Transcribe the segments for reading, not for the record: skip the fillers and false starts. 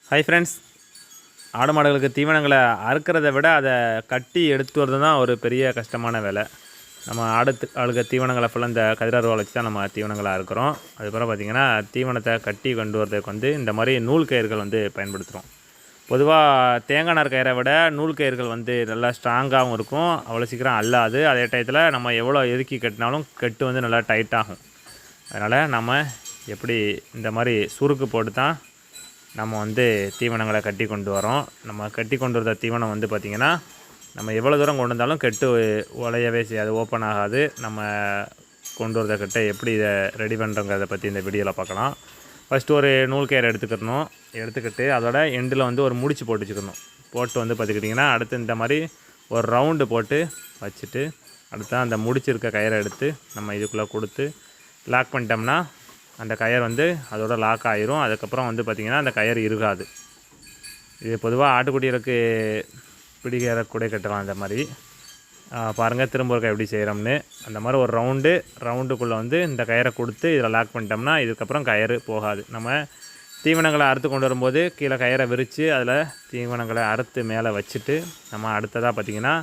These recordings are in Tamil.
ஹாய் ஃப்ரெண்ட்ஸ், ஆடு மாடுகளுக்கு தீவனங்களை அறுக்கிறத விட அதை கட்டி எடுத்து வரது தான் ஒரு பெரிய கஷ்டமான வேலை. நம்ம ஆளுக்கு தீவனங்களை ஃபுல்லாக இந்த கதிரறுவாலை வச்சு தான் நம்ம தீவனங்களை அறுக்கிறோம். அதுக்கப்புறம் பார்த்திங்கன்னா தீவனத்தை கட்டி கொண்டு வரதுக்கு இந்த மாதிரி நூல் கயிறுகள் பயன்படுத்துகிறோம். பொதுவாக தேங்காய் நார் கயிறை விட நூல் கயிறுகள் நல்லா ஸ்ட்ராங்காகவும் இருக்கும், அவ்வளோ சீக்கிரம் அல்லாது. அதே டயத்தில் நம்ம எவ்வளோ இறுக்கி கட்டினாலும் கட்டு நல்லா டைட்டாகும். அதனால் நம்ம எப்படி இந்த மாதிரி சுருக்கு போட்டு தான் நம்ம தீவனங்களை கட்டி கொண்டு வரோம். நம்ம கட்டி கொண்டு வர தீவனம் பார்த்திங்கன்னா நம்ம எவ்வளோ தூரம் கொண்டு வந்தாலும் கெட்டு உலையவே செய்யாது, ஓப்பன் ஆகாது. நம்ம கொண்டு வரத கட்டை எப்படி இதை ரெடி பண்ணுறோங்கிறத பற்றி இந்த வீடியோவில் பார்க்கலாம். ஃபஸ்ட்டு ஒரு நூல் கயிறு எடுத்துக்கிட்டு அதோட எண்டில் ஒரு முடிச்சு போட்டு வச்சுக்கணும். போட்டு பார்த்துக்கிட்டிங்கன்னா அடுத்து இந்த மாதிரி ஒரு ரவுண்டு போட்டு வச்சுட்டு அடுத்து அந்த முடிச்சிருக்க கயிறை எடுத்து நம்ம இதுக்குள்ளே கொடுத்து லாக் பண்ணிட்டோம்னா அந்த கயிறு அதோட லாக் ஆகிரும். அதுக்கப்புறம் பார்த்திங்கன்னா அந்த கயிறு இருக்காது. இது பொதுவாக ஆட்டுக்குட்டிகளுக்கு பிடிக்கிற கூட கட்டலாம். அந்த மாதிரி பாருங்கள், திரும்ப இருக்க எப்படி செய்கிறோம்னு. அந்த மாதிரி ஒரு ரவுண்டுக்குள்ளே இந்த கயிறை கொடுத்து இதில் லாக் பண்ணிட்டோம்னா இதுக்கப்புறம் கயிறு போகாது. நம்ம தீவனங்களை அறுத்து கொண்டு வரும்போது கீழே கயிறை விரித்து அதில் தீவனங்களை அறுத்து மேலே வச்சுட்டு நம்ம அடுத்ததாக பார்த்திங்கன்னா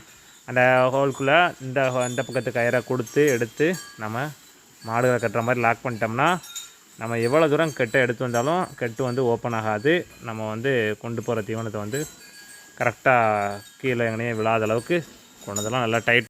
அந்த ஹோல்குள்ளே இந்த பக்கத்து கயிறை கொடுத்து எடுத்து நம்ம மாடுகளை கட்டுற மாதிரி லாக் பண்ணிட்டோம்னா நம்ம எவ்வளோ தூரம் கெட்டை எடுத்து வந்தாலும் கெட்டு ஓப்பன் ஆகாது. நம்ம கொண்டு போகிற தீவனத்தை கரெக்டாக கீழே எங்கேயும் விழாத அளவுக்கு கொண்டதெல்லாம் நல்லா டைட்